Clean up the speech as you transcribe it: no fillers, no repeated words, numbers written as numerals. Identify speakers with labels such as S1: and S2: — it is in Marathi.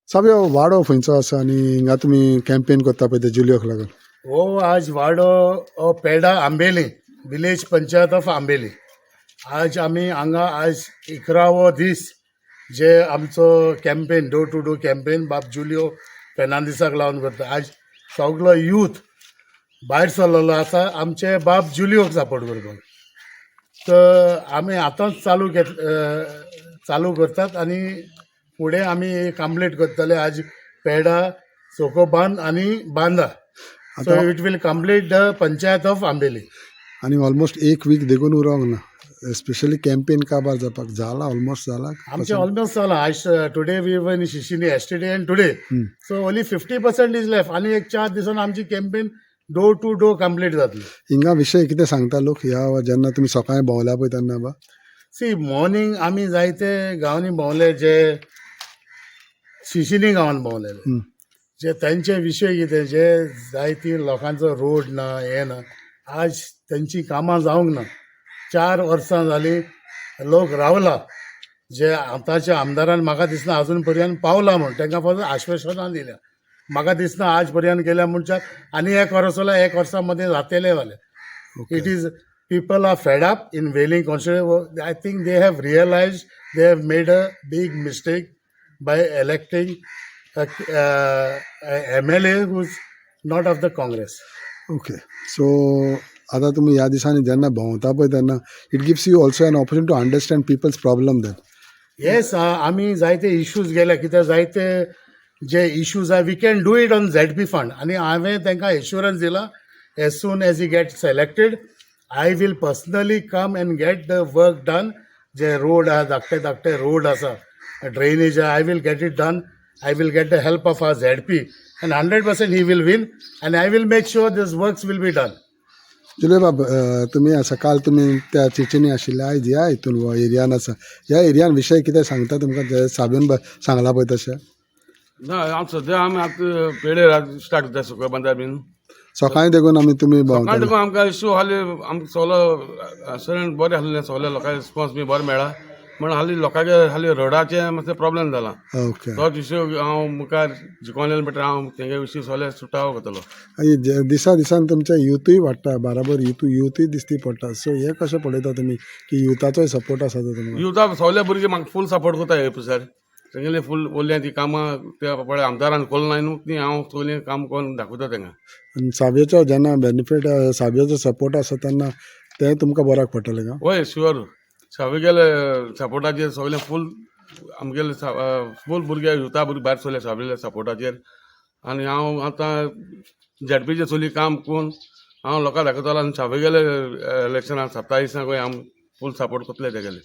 S1: साबे वाडो खंयचो आसा आनी हिंगा तुमी कॅम्पेन करता पळय ते जुलियोक लागून?
S2: हो आज वाडो पेडा आंबेली विलेज पंचायत ऑफ आंबेली. आज आमी हांगा आज 11वो दीस जे आमचो campaign door to door campaign बाब जुलियो फेर्नांदीसाक लावन करता. आज सगलो यूथ भायर सरलेलो आसा आमचे बाब जुलियोक सपोर्ट करपाक. तर आमी आतांच चालू करतात आनी फुडें आमी कंप्लीट करतले. आज पेडा सोकोबान आनी बांदा. So it will complete the panchayat of Ambeli.
S1: आनी ऑलमोस्ट एक वीक देखून उरोंक ना, स्पेशली कॅम्पेन काबार जावपाक जाला, ऑलमोस्ट जाला
S2: आमचे ऑलमोस्ट जाला. आज टुडे वी वन शिशिनी yesterday and today. So only 50% is left. आनी एक 4 दिसान आमची campaign door to door complete जातली.
S1: हिंगा विशय कितें सांगता लोक ह्या जेन्ना तुमी सकाळीं भोंवल्या पळय तेन्ना बा?
S2: सी मॉर्निंग आमी जायते गांवांनी भोंवले, जे शिशिनी गांवांत भोंवलेले, जे तांचे विशय कितें, जे जायती लोकांचो रोड ना, हे ना, आज तांची कामां जावंक ना. 4 वर्सां जालीं लोक रावला. जे आतांच्या आमदारान म्हाका दिसना अजून पर्यंत पावला म्हूण, तांकां फक्त आश्वासनां दिल्या. म्हाका दिसना आज पर्यंत गेल्या म्हणच्यार आनी 1 वर्स जाल्यार 1 वर्सा मध्ये जातले जाले. It is people are fed up in Velim constituency. I think they have realised they have made a big mistake by electing a MLA who's not of the Congress.
S1: Okay. So आतां तुमी ह्या दिसांनी जेन्ना भोंवता पळय तेन्ना it gives you also an opportunity to understand people's problem then.
S2: Yes, आमी जायते इश्यूज गेले, कित्याक जायते जे इश्यूज आहा we can do it on ZP fund. आनी हांवें तांकां एश्युरन्स दिला as soon as he get selected I will personally come and get the work done. जे रोड आहा, धाकटे रोड आसा, drainage, I will get it done. I will get the help of our ZP and 100% he will win and I will make sure this works will be done.
S1: July बाब, तुमी सकाळ तुमी त्या चिचिनी आशिल्ले, आयज ह्या हितून हो एरियान आसा, ह्या एरियान विशय कितें सांगता तुमकां साबेन सांगला पळय तशें?
S3: ना हांव सद्या आमी आतां पेडे स्टार्ट करता सुको बांदा बीन.
S1: सकाळीं देखून आमी तुमी भोंवता
S3: देखून आमकां इश्यू हाली आमकां सगलो स्टुडंट बरें आसलें, सगल्या लोकांक रिस्पॉन्स बी बरो मेळ्ळा. म्हण हाली लोकांचे हाली रोडाचे मातशें प्रॉब्लेम जाला.
S1: ओके.
S3: तोच इश्यू हांव मुखार जिखोलें म्हणटा हांव तेंगे विशीं सगळे सुटावो करतलो.
S1: आनी दिसा दिसान तुमचें युथूय वाडटा, बाराबर युथूय दिश्टी पडटा. सो हें कशें पळयता तुमी की युथाचोय सपोर्ट आसा तो तुमकां?
S3: युथा सगळे भुरगे म्हाका फूल सपोर्ट करता हे सर. तेंगेली फूल उरल्या ती कामां त्या पळय आमदारान कोल नाय न्हू, ती हांव सगळीं काम करून दाखयता तेंकां.
S1: आनी साबेचो जेन्ना बेनिफीट साबेचो सपोर्ट आसा तेन्ना तें तुमकां बऱ्याक पडटलें का?
S3: हय शुअर. साबेगेले सपोर्टाचेर सगळे फूल आमगेले फूल भुरगे युथा भुरगे भायर सरले साबेल्या सपोर्टाचेर. आनी हांव आतां ZPचें चली काम करून हांव लोकांक दाखयतलो आनी साबेगेले इलेक्शनाक 27 हांव फूल सपोर्ट करतले तेगेले.